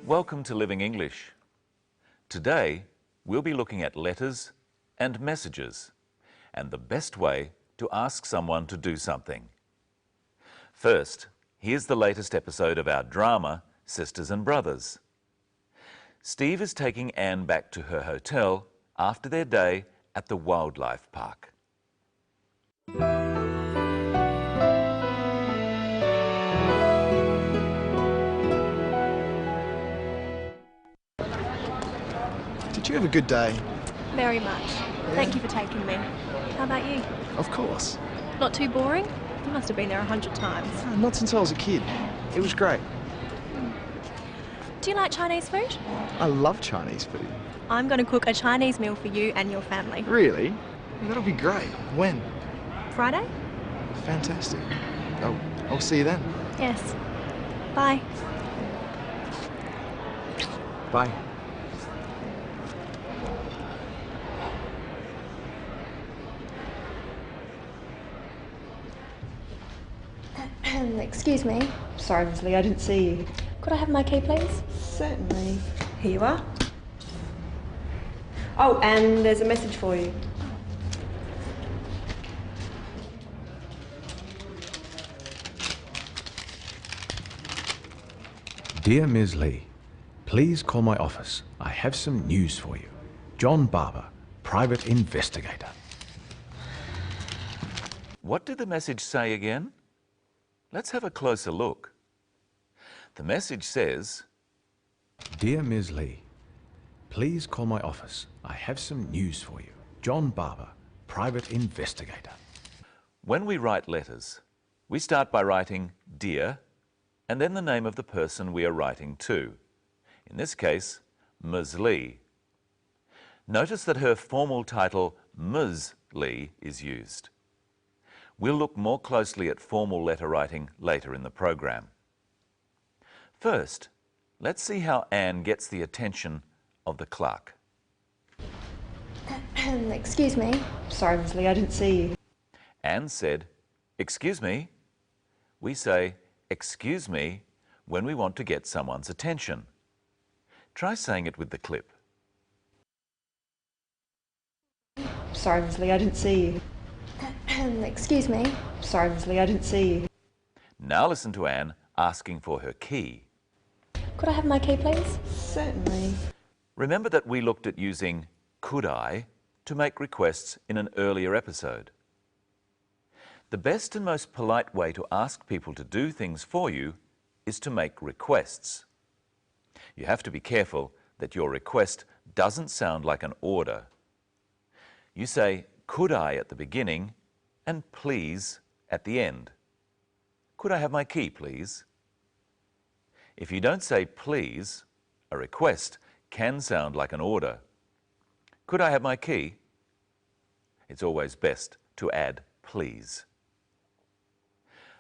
Welcome to Living English. Today, we'll be looking at letters and messages and the best way to ask someone to do something. First, here's the latest episode of our drama, Sisters and Brothers. Steve is taking Anne back to her hotel after their day at the wildlife park. Did you have a good day? Very much. Thank you for taking me. How about you? Of course. Not too boring? You must have been there 100 times. Not since I was a kid. It was great. Do you like Chinese food? I love Chinese food. I'm going to cook a Chinese meal for you and your family. Really? That'll be great. When? Friday? Fantastic. I'll see you then. Yes. Bye. Bye. Excuse me. Sorry, Miss Lee, I didn't see you. Could I have my key, please? Certainly. Here you are. Oh, and there's a message for you. Dear Ms. Lee, please call my office. I have some news for you. John Barber, private investigator. What did the message say again? Let's have a closer look. The message says, Dear Ms. Lee, please call my office. I have some news for you. John Barber, private investigator. When we write letters, we start by writing Dear and then the name of the person we are writing to. In this case, Ms. Lee. Notice that her formal title, Ms. Lee, is used. We'll look more closely at formal letter writing later in the program. First, let's see how Anne gets the attention of the clerk. Excuse me. Sorry, Miss Lee, I didn't see you. Anne said, "Excuse me." We say, "Excuse me," when we want to get someone's attention. Try saying it with the clip. Sorry, Miss Lee, I didn't see you. Excuse me. Sorry, Miss Lee, I didn't see you. Now listen to Anne asking for her key. Could I have my key, please? Certainly. Remember that we looked at using could I to make requests in an earlier episode. The best and most polite way to ask people to do things for you is to make requests. You have to be careful that your request doesn't sound like an order. You say could I at the beginning and please at the end. Could I have my key, please? If you don't say please, a request can sound like an order. Could I have my key? It's always best to add please.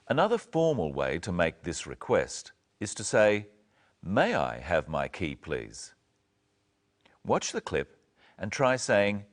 Another formal way to make this request is to say, may I have my key, please? Watch the clip and try saying,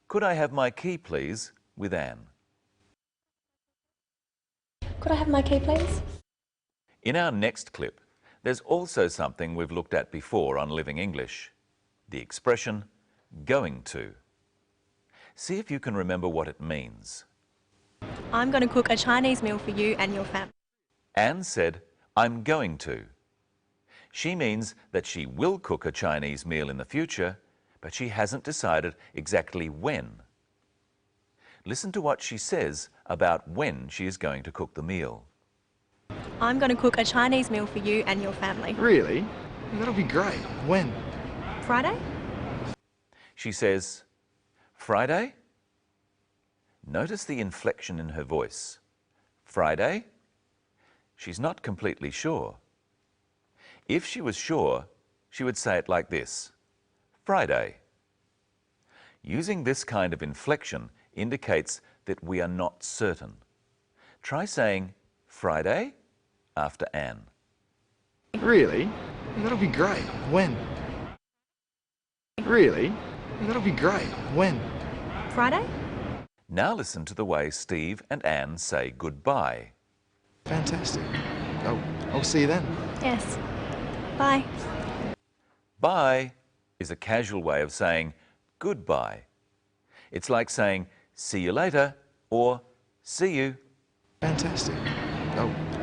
could I have my key, please, with Anne. Could I have my key, please? In our next clip, there's also something we've looked at before on Living English, the expression going to. See if you can remember what it means. I'm going to cook a Chinese meal for you and your family. Anne said, I'm going to. She means that she will cook a Chinese meal in the future, but she hasn't decided exactly when. Listen to what she says about when she is going to cook the meal. I'm going to cook a Chinese meal for you and your family. Really? That'll be great. When? Friday? She says, Friday? Notice the inflection in her voice. Friday? She's not completely sure. If she was sure, she would say it like this, Friday. Using this kind of inflection indicates that we are not certain. Try saying Friday after Anne. Really? That'll be great. When? Really? That'll be great. When? Friday? Now listen to the way Steve and Anne say goodbye. Fantastic. I'll see you then. Yes. Bye. Bye is a casual way of saying goodbye. It's like saying see you later or see you. Fantastic.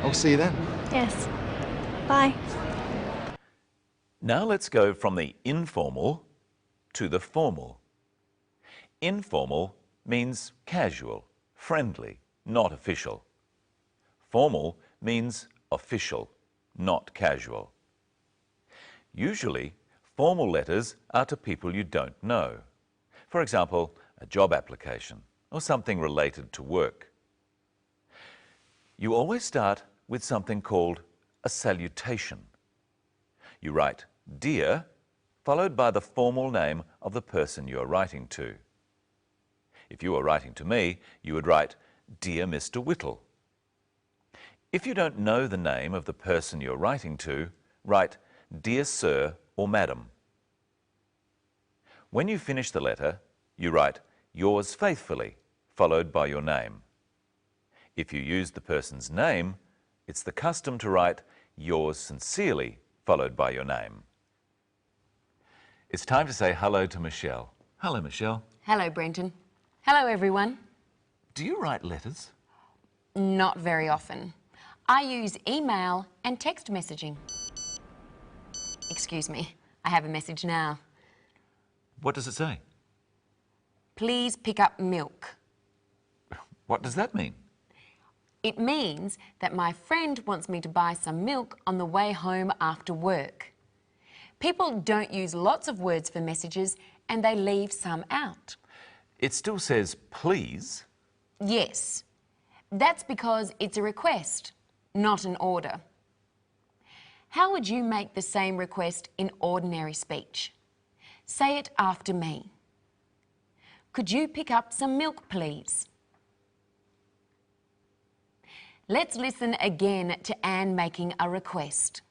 I'll see you then. Yes. Bye. Now let's go from the informal to the formal. Informal means casual, friendly, not official. Formal means official, not casual. Usually, formal letters are to people you don't know. For example, a job application or something related to work. You always start with something called a salutation. You write dear, followed by the formal name of the person you are writing to. If you were writing to me, you would write, Dear Mr. Whittle. If you don't know the name of the person you're writing to, write, Dear Sir or Madam. When you finish the letter, you write, Yours faithfully, followed by your name. If you use the person's name, it's the custom to write, Yours sincerely, followed by your name. It's time to say hello to Michelle. Hello, Michelle. Hello, Brenton. Hello, everyone. Do you write letters? Not very often. I use email and text messaging. Excuse me, I have a message now. What does it say? Please pick up milk. What does that mean? It means that my friend wants me to buy some milk on the way home after work. People don't use lots of words for messages and they leave some out. It still says please. Yes, that's because it's a request, not an order. How would you make the same request in ordinary speech? Say it after me. Could you pick up some milk, please? Let's listen again to Anne making a request.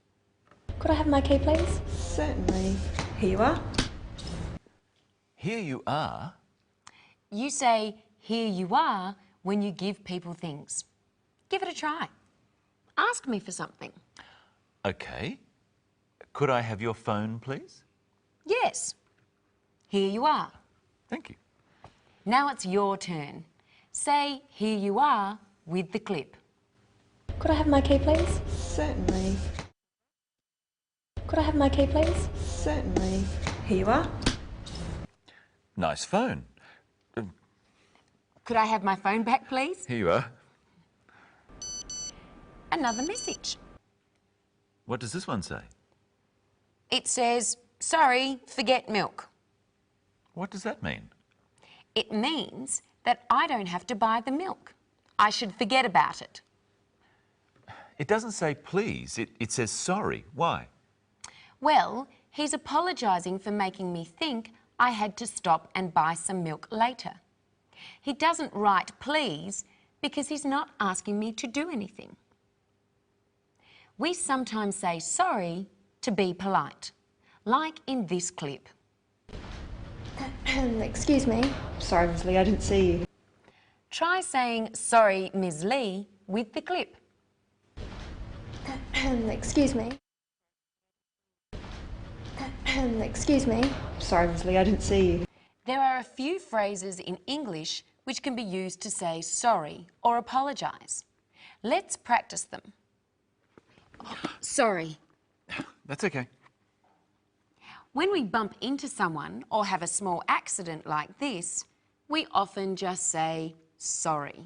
Could I have my key, please? Certainly. Here you are. Here you are. You say, here you are, when you give people things. Give it a try. Ask me for something. Okay. Could I have your phone, please? Yes. Here you are. Thank you. Now it's your turn. Say, here you are, with the clip. Could I have my key, please? Certainly. Could I have my key, please? Certainly. Here you are. Nice phone. Could I have my phone back, please? Here you are. Another message. What does this one say? It says, sorry, forget milk. What does that mean? It means that I don't have to buy the milk. I should forget about it. It doesn't say please, it says sorry. Why? Well, he's apologising for making me think I had to stop and buy some milk later. He doesn't write please because he's not asking me to do anything. We sometimes say sorry to be polite, like in this clip. Excuse me. Sorry, Miss Lee, I didn't see you. Try saying sorry, Ms. Lee, with the clip. Excuse me. Excuse me. Sorry, Miss Lee, I didn't see you. There are a few phrases in English which can be used to say sorry or apologise. Let's practice them. Sorry. That's okay. When we bump into someone or have a small accident like this, we often just say sorry.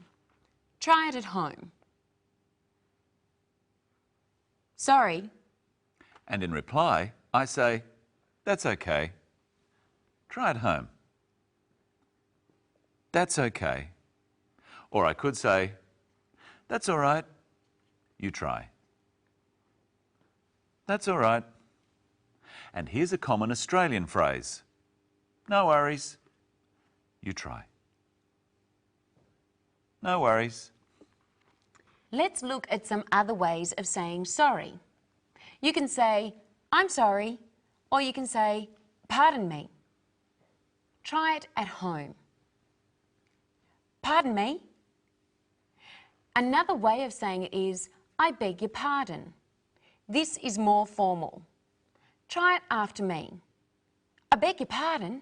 Try it at home. Sorry. And in reply, I say, that's okay. Try it home. That's okay. Or I could say, that's all right. You try. That's all right. And here's a common Australian phrase. No worries. You try. No worries. Let's look at some other ways of saying sorry. You can say, I'm sorry, or you can say, pardon me. Try it at home. Pardon me. Another way of saying it is, I beg your pardon. This is more formal. Try it after me. I beg your pardon.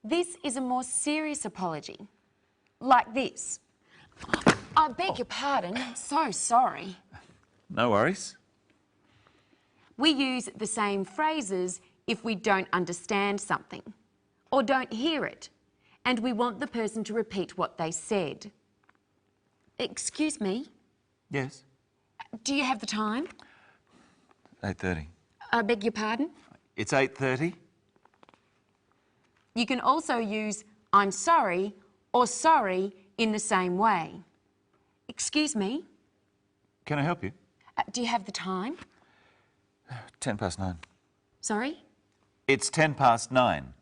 This is a more serious apology. Like this. I beg your pardon. I'm so sorry. No worries. We use the same phrases if we don't understand something or don't hear it and we want the person to repeat what they said. Excuse me, Yes. do you have the time? 8:30. I beg your pardon? It's 8:30. You can also use I'm sorry or sorry in the same way. Excuse me, Can I help you? do you have the time? 9:10. Sorry? It's 9:10.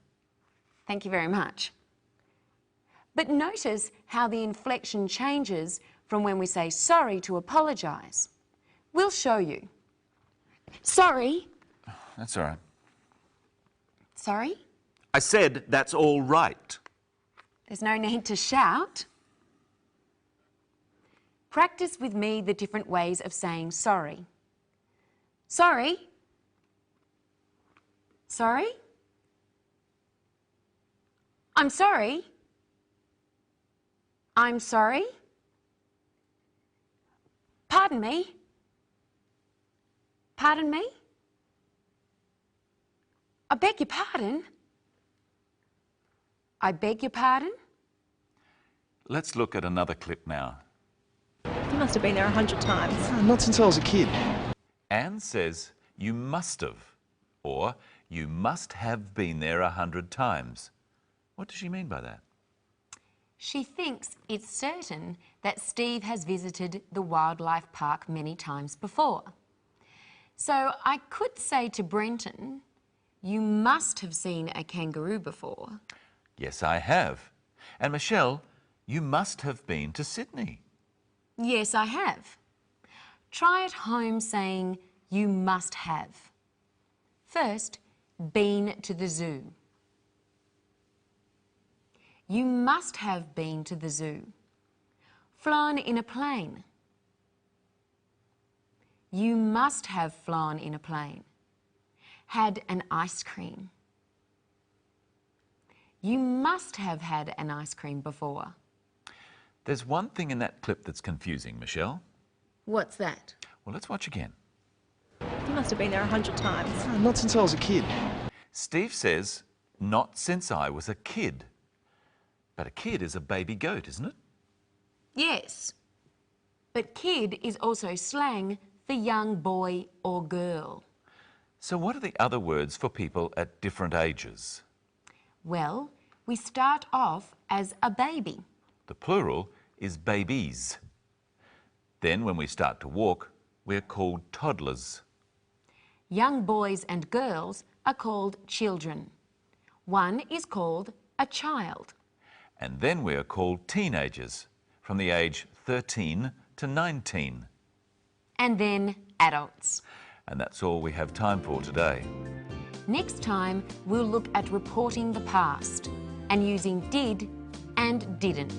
Thank you very much. But notice how the inflection changes from when we say sorry to apologise. We'll show you. Sorry. That's all right. Sorry? I said that's all right. There's no need to shout. Practice with me the different ways of saying sorry. Sorry. Sorry. I'm sorry. I'm sorry. Pardon me. Pardon me. I beg your pardon. I beg your pardon. Let's look at another clip now. You must have been there 100 times. Not since I was a kid. Anne says you must have, or you must have been there 100 times. What does she mean by that? She thinks it's certain that Steve has visited the wildlife park many times before. So I could say to Brenton, you must have seen a kangaroo before. Yes, I have. And Michelle, you must have been to Sydney. Yes, I have. Try at home saying you must have. First, been to the zoo. You must have been to the zoo. Flown in a plane. You must have flown in a plane. Had an ice cream. You must have had an ice cream before. There's one thing in that clip that's confusing, Michelle. What's that? Well, let's watch again. You must have been there 100 times. Not since I was a kid. Steve says, not since I was a kid. But a kid is a baby goat, isn't it? Yes. But kid is also slang for young boy or girl. So what are the other words for people at different ages? Well, we start off as a baby. The plural is babies. Then when we start to walk, we're called toddlers. Young boys and girls are called children. One is called a child. And then we are called teenagers, from the age 13 to 19. And then adults. And that's all we have time for today. Next time, we'll look at reporting the past and using did and didn't.